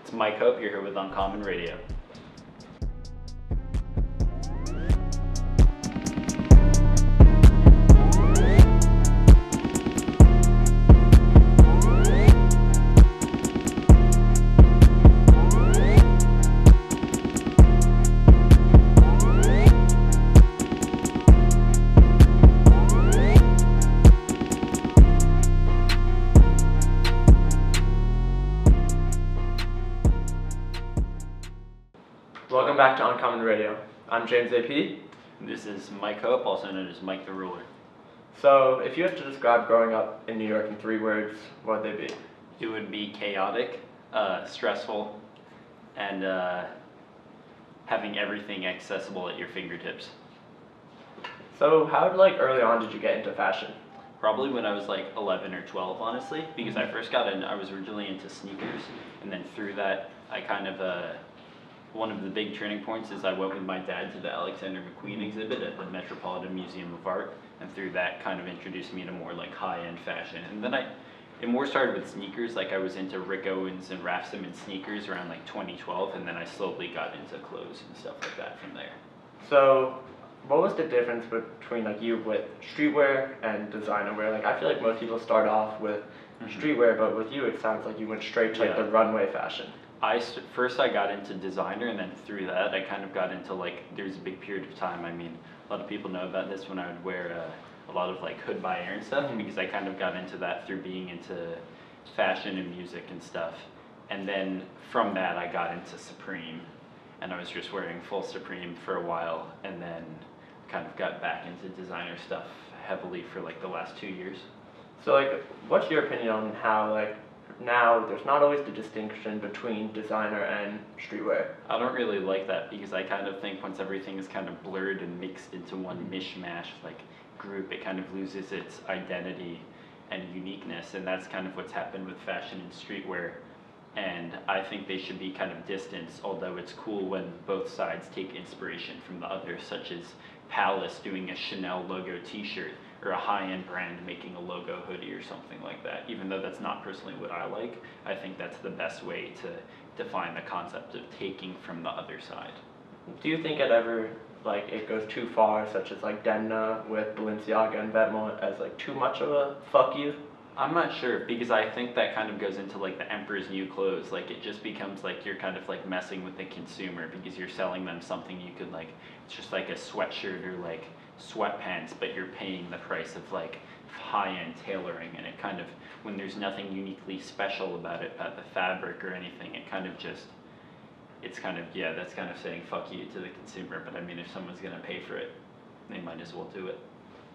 It's Mike Hope, you're here with Uncommon Radio. Welcome back to Uncommon Radio. I'm James AP. This is Mike Hope, also known as MikeTheRuler. So, if you had to describe growing up in New York in 3 words, what would they be? It would be chaotic, stressful, and having everything accessible at your fingertips. So, how early on did you get into fashion? Probably when I was 11 or 12, honestly, because I first got in, I was originally into sneakers, and then through that, I kind of, one of the big turning points is I went with my dad to the Alexander McQueen exhibit at the Metropolitan Museum of Art, and through that kind of introduced me to more high-end fashion. And then it more started with sneakers, I was into Rick Owens and Raf Simons sneakers around 2012, and then I slowly got into clothes and stuff like that from there. So, what was the difference between you with streetwear and designer wear? I feel like most people start off with streetwear, but with you it sounds like you went straight to the runway fashion. First I got into designer, and then through that I kind of got into there's a big period of time, a lot of people know about this, when I would wear a lot of hood by air and stuff, because I kind of got into that through being into fashion and music and stuff. And then from that I got into Supreme, and I was just wearing full Supreme for a while, and then kind of got back into designer stuff heavily for the last 2 years. So what's your opinion on how now there's not always the distinction between designer and streetwear? I don't really like that, because I kind of think once everything is kind of blurred and mixed into one mishmash group, it kind of loses its identity and uniqueness, and that's kind of what's happened with fashion and streetwear. And I think they should be kind of distanced, although it's cool when both sides take inspiration from the other, such as Palace doing a Chanel logo t-shirt, or a high-end brand making a logo hoodie or something like that. Even though that's not personally what I like, I think that's the best way to define the concept of taking from the other side. Do you think it ever it goes too far, such as Demna with Balenciaga and Vetements, as too much of a fuck you? I'm not sure, because I think that kind of goes into the emperor's new clothes. It just becomes you're kind of messing with the consumer, because you're selling them something you could it's just a sweatshirt or sweatpants, but you're paying the price of high-end tailoring, and it kind of, when there's nothing uniquely special about it, about the fabric or anything, it kind of just, it's kind of, that's kind of saying fuck you to the consumer. But if someone's gonna pay for it, they might as well do it.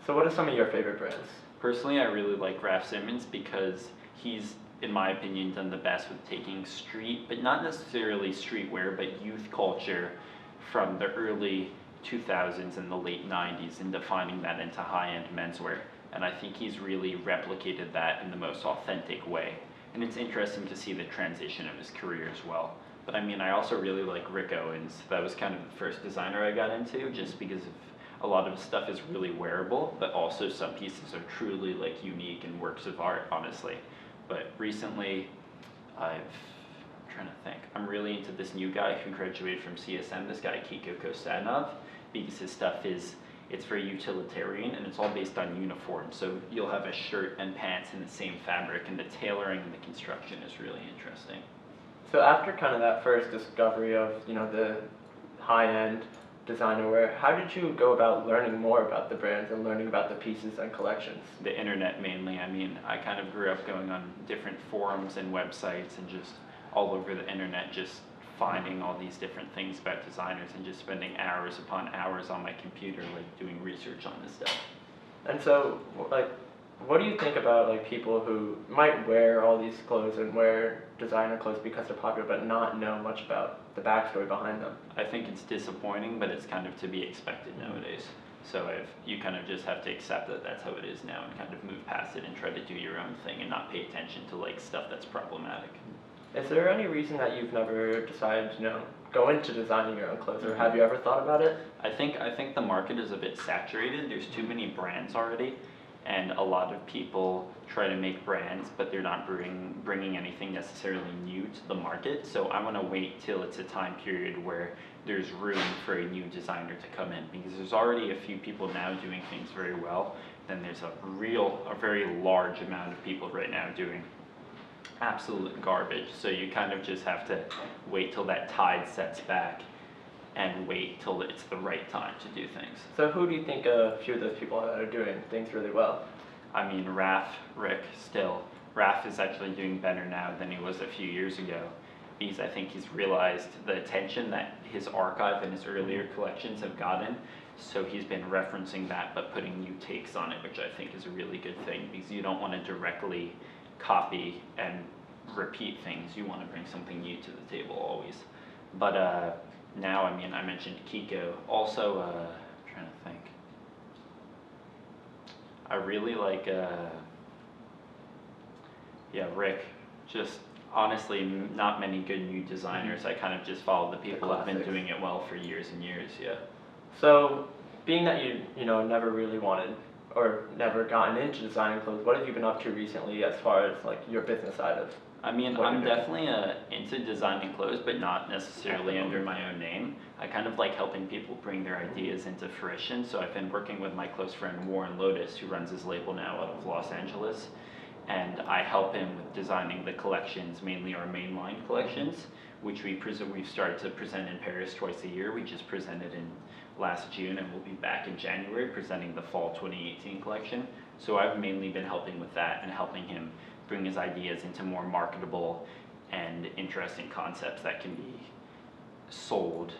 So what are some of your favorite brands? Personally, I really like Raf Simons, because he's, in my opinion, done the best with taking street, but not necessarily streetwear, but youth culture from the early 2000s and the late 90s, and defining that into high-end menswear. And I think he's really replicated that in the most authentic way. And it's interesting to see the transition of his career as well. But I also really like Rick Owens. That was kind of the first designer I got into, just because of a lot of his stuff is really wearable, but also some pieces are truly unique and works of art, honestly. But recently, I'm trying to think, I'm really into this new guy who graduated from CSM, this guy Kiko Kostanov, because his stuff it's very utilitarian, and it's all based on uniform. So you'll have a shirt and pants in the same fabric, and the tailoring and the construction is really interesting. So after kind of that first discovery of the high-end designer wear, how did you go about learning more about the brands and learning about the pieces and collections? The internet mainly. I kind of grew up going on different forums and websites, and just all over the internet, just finding all these different things about designers, and just spending hours upon hours on my computer doing research on this stuff. And so what do you think about people who might wear all these clothes and wear designer clothes because they're popular, but not know much about the backstory behind them? I think it's disappointing, but it's kind of to be expected nowadays. So you kind of just have to accept that that's how it is now, and kind of move past it and try to do your own thing, and not pay attention to stuff that's problematic. Is there any reason that you've never decided to go into designing your own clothes, or have you ever thought about it? I think the market is a bit saturated. There's too many brands already, and a lot of people try to make brands, but they're not bringing anything necessarily new to the market. So I want to wait till it's a time period where there's room for a new designer to come in, because there's already a few people now doing things very well. Then there's a very large amount of people right now doing absolute garbage. So you kind of just have to wait till that tide sets back and wait till it's the right time to do things. So who do you think a few of those people that are doing things really well? I mean, Rick still. Raph is actually doing better now than he was a few years ago, because I think he's realized the attention that his archive and his earlier collections have gotten. So he's been referencing that, but putting new takes on it, which I think is a really good thing, because you don't want to directly copy and repeat things. You want to bring something new to the table always. But now, I mean, I mentioned Kiko. Also, I'm trying to think. I really like, Rick. Just honestly, not many good new designers. I kind of just follow the people who have been doing it well for years and years. Yeah. So, being that you never really wanted or never gotten into designing clothes, what have you been up to recently as far as like your business side of? I mean, I'm definitely into designing clothes, but not necessarily under my own name. I kind of like helping people bring their ideas into fruition. So I've been working with my close friend Warren Lotus, who runs his label now out of Los Angeles, and I help him with designing the collections, mainly our mainline collections, which we've started to present in Paris twice a year. We just presented in last June, and we'll be back in January presenting the fall 2018 collection. So I've mainly been helping with that and helping him bring his ideas into more marketable and interesting concepts that can be sold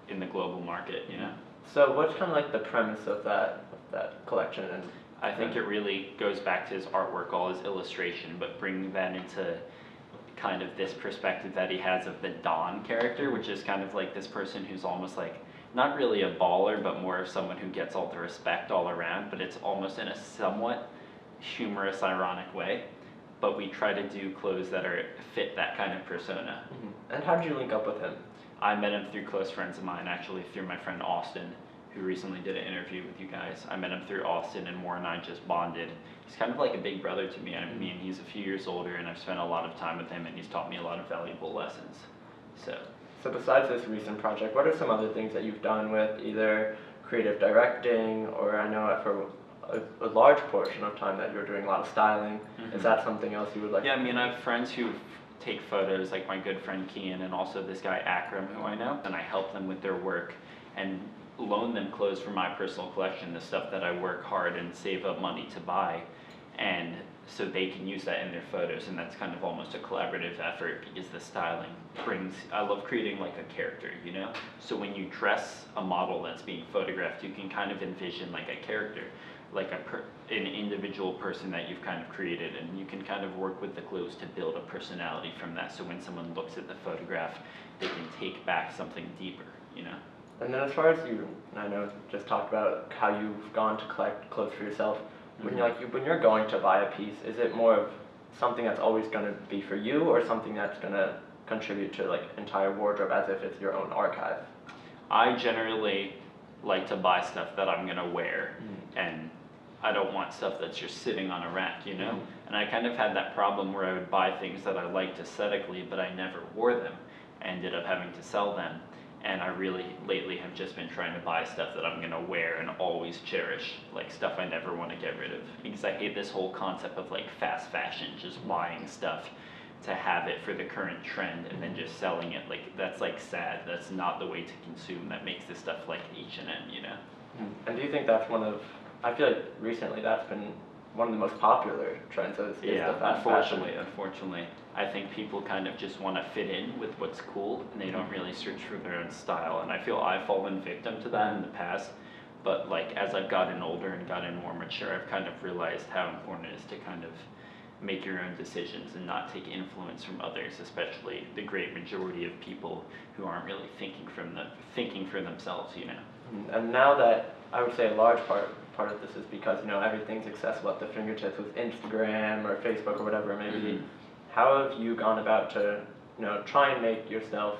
in the global market, you know? So what's kind of like the premise of that collection? And I think it really goes back to his artwork, all his illustration, but bringing that into kind of this perspective that he has of the Don character, which is kind of like this person who's almost like, not really a baller, but more of someone who gets all the respect all around, but it's almost in a somewhat humorous, ironic way. But we try to do clothes that fit that kind of persona. Mm-hmm. And how did you link up with him? I met him through close friends of mine, actually through my friend Austin, who recently did an interview with you guys. I met him through Austin, and Moore and I just bonded. He's kind of like a big brother to me. I mean, he's a few years older, and I've spent a lot of time with him, and he's taught me a lot of valuable lessons. So besides this recent project, what are some other things that you've done with either creative directing, or I know for a large portion of time that you're doing a lot of styling? Mm-hmm. Is that something else you would like? Yeah, I mean, I have friends who take photos, like my good friend Kian, and also this guy Akram, who I know, and I help them with their work and loan them clothes from my personal collection, the stuff that I work hard and save up money to buy, and so they can use that in their photos. And that's kind of almost a collaborative effort, because the styling I love creating like a character, you know? So when you dress a model that's being photographed, you can kind of envision like a character, like an individual person that you've kind of created, and you can kind of work with the clothes to build a personality from that. So when someone looks at the photograph, they can take back something deeper, you know? And then as far as I know, just talked about how you've gone to collect clothes for yourself. When when you're going to buy a piece, is it more of something that's always going to be for you, or something that's going to contribute to like entire wardrobe as if it's your own archive? I generally like to buy stuff that I'm going to wear, and I don't want stuff that's just sitting on a rack, you know? And I kind of had that problem where I would buy things that I liked aesthetically, but I never wore them. I ended up having to sell them. And I really, lately, have just been trying to buy stuff that I'm going to wear and always cherish, like stuff I never want to get rid of. Because I hate this whole concept of like fast fashion, just buying stuff to have it for the current trend and then just selling it. Like, that's like sad. That's not the way to consume. That makes this stuff like H&M, you know? And do you think that's I feel like recently that's been one of the most popular trends is the fast fashion? Unfortunately. I think people kind of just want to fit in with what's cool, and they don't really search for their own style. And I feel I've fallen victim to that in the past. But like as I've gotten older and gotten more mature, I've kind of realized how important it is to kind of make your own decisions and not take influence from others, especially the great majority of people who aren't really thinking for themselves, you know. And now that I would say a large part of this is because everything's accessible at the fingertips with Instagram or Facebook or whatever it may be. How have you gone about to try and make yourself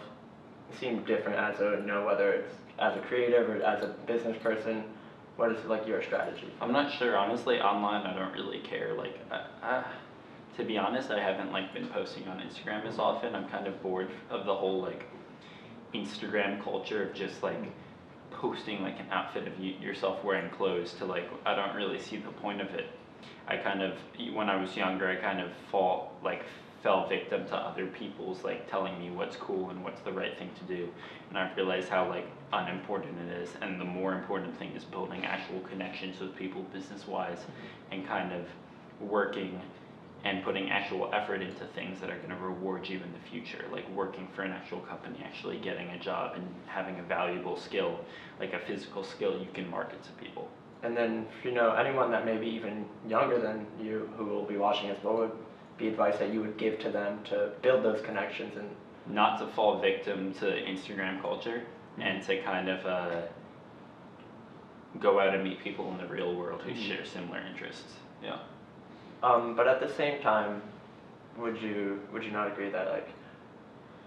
seem different as a whether it's as a creative or as a business person? What is like your strategy? I'm not sure, honestly. Online, I don't really care. Like, to be honest, I haven't like been posting on Instagram as often. I'm kind of bored of the whole like Instagram culture of just like posting like an outfit of yourself wearing clothes to like, I don't really see the point of it. I kind of, when I was younger, I kind of fell victim to other people's like telling me what's cool and what's the right thing to do, and I've realized how like unimportant it is, and the more important thing is building actual connections with people business-wise, and kind of working and putting actual effort into things that are going to reward you in the future, like working for an actual company, actually getting a job and having a valuable skill, like a physical skill you can market to people. And then, you know, anyone that may be even younger than you who will be watching us, what would be advice that you would give to them to build those connections and not to fall victim to Instagram culture, and to kind of go out and meet people in the real world who share similar interests. Yeah. But at the same time, would you not agree that like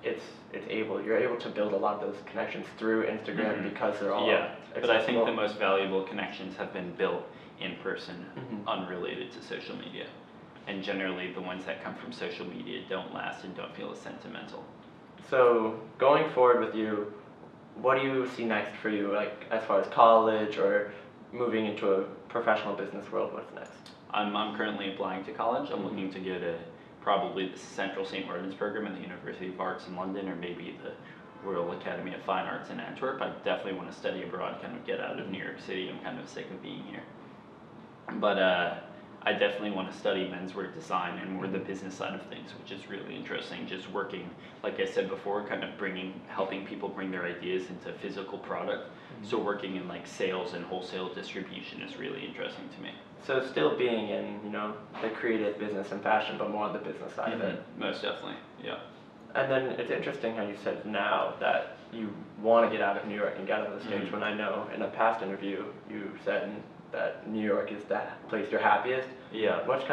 you're able to build a lot of those connections through Instagram because they're all but I think the most valuable connections have been built in person, unrelated to social media, and generally the ones that come from social media don't last and don't feel as sentimental. So going forward with you, what do you see next for you, like as far as college or moving into a professional business world? What's next? I'm currently applying to college. I'm looking to get probably the Central St. Martin's program at the University of Arts in London, or maybe the Royal Academy of Fine Arts in Antwerp. I definitely want to study abroad, kind of get out of New York City. I'm kind of sick of being here. But I definitely want to study menswear design and more the business side of things, which is really interesting. Just working, like I said before, kind of helping people bring their ideas into physical product. So working in like sales and wholesale distribution is really interesting to me. So still being in, you know, the creative business and fashion, but more on the business side of it. Most definitely, yeah. And then it's interesting how you said now that you want to get out of New York and get out of the States, when I know in a past interview you said that New York is that place you're happiest. Yeah. What's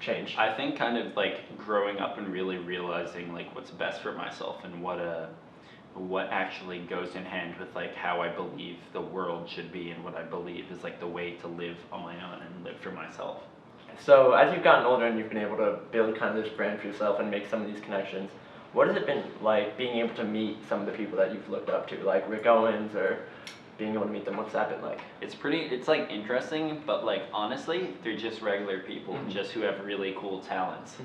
changed? I think kind of like growing up and really realizing like what's best for myself and what actually goes in hand with like how I believe the world should be and what I believe is like the way to live on my own and live for myself. So as you've gotten older and you've been able to build kind of this brand for yourself and make some of these connections, what has it been like being able to meet some of the people that you've looked up to, like Rick Owens, or being able to meet them? What's that been like? It's like interesting, but like honestly, they're just regular people, just who have really cool talents.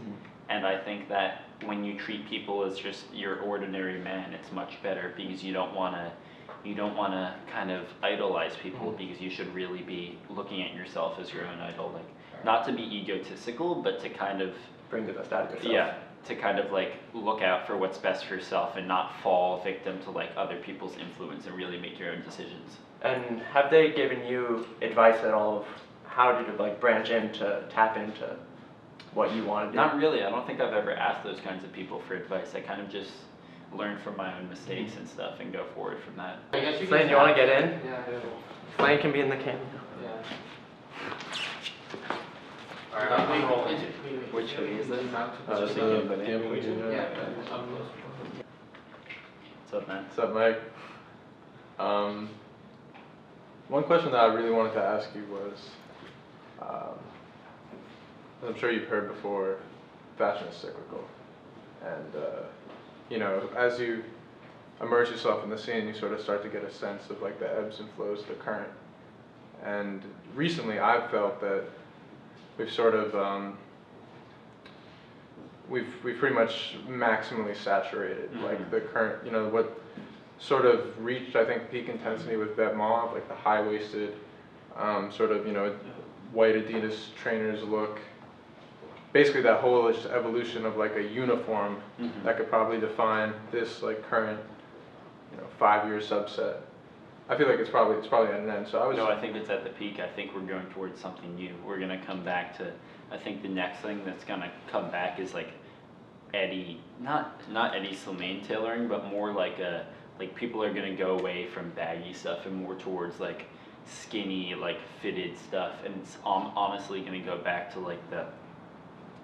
And I think that when you treat people as just your ordinary man, it's much better, because you don't want to kind of idolize people, because you should really be looking at yourself as your own idol, like not to be egotistical, but to kind of bring the best out of yourself. Yeah, to kind of like look out for what's best for yourself and not fall victim to like other people's influence, and really make your own decisions. And have they given you advice at all of how to like branch into, tap into what you want to do? Not really. I don't think I've ever asked those kinds of people for advice. I kind of just learn from my own mistakes and stuff and go forward from that. I guess you Slane, you want to get in? Yeah, I do. Slane can be in the camera. Yeah. Which hoodie is this? Just yeah. What's up, man? What's up, Mike? One question that I really wanted to ask you was, I'm sure you've heard before, fashion is cyclical. And, you know, as you immerse yourself in the scene, you sort of start to get a sense of like the ebbs and flows of the current. And recently I've felt that we've sort of, we've pretty much maximally saturated like the current, you know, what sort of reached, I think, peak intensity with that mauve, like the high-waisted, sort of, you know, white Adidas trainers look. Basically that whole evolution of like a uniform that could probably define this like current, you know, 5-year subset. I feel like it's probably at an end. So I think it's at the peak. I think we're going towards something new. We're gonna come back to, I think the next thing that's gonna come back is like not Eddie Slimane tailoring, but more like people are gonna go away from baggy stuff and more towards like skinny, like fitted stuff. And it's honestly gonna go back to like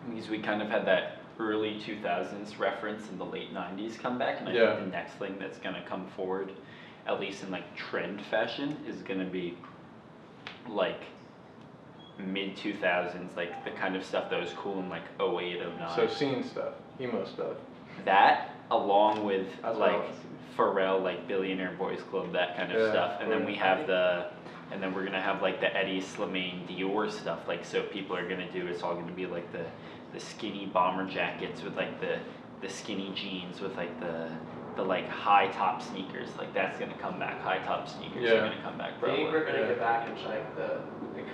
because we kind of had that early 2000s reference in the late 90s come back, and I think the next thing that's gonna come forward, at least in like trend fashion, is gonna be like mid 2000s, like the kind of stuff that was cool in like 08, 09. So scene stuff, emo stuff. That along with That's what I like wanna see. Pharrell, like Billionaire Boys Club, that kind of Yeah, stuff, and then yeah. we have and then we're gonna have like the Eddie Slimane Dior stuff. Like, so people are gonna do, it's all gonna be like the skinny bomber jackets with like the skinny jeans with like the like high top sneakers. Like that's gonna come back. High top sneakers Yeah. are gonna come back. Do you think we're Probably. gonna get back into like the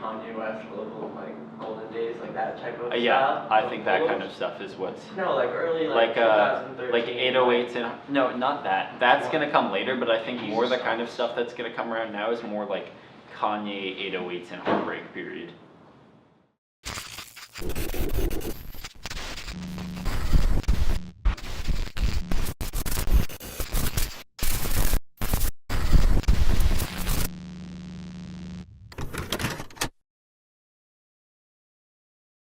Kanye West global like golden days, like that type of Yeah, style? I think that Polos? kind of stuff is what's. No, like early Like 2013. like 808s and no, not that. That's gonna come later, but I think more the kind of stuff that's gonna come around now is more like Kanye 808s and Heartbreak period.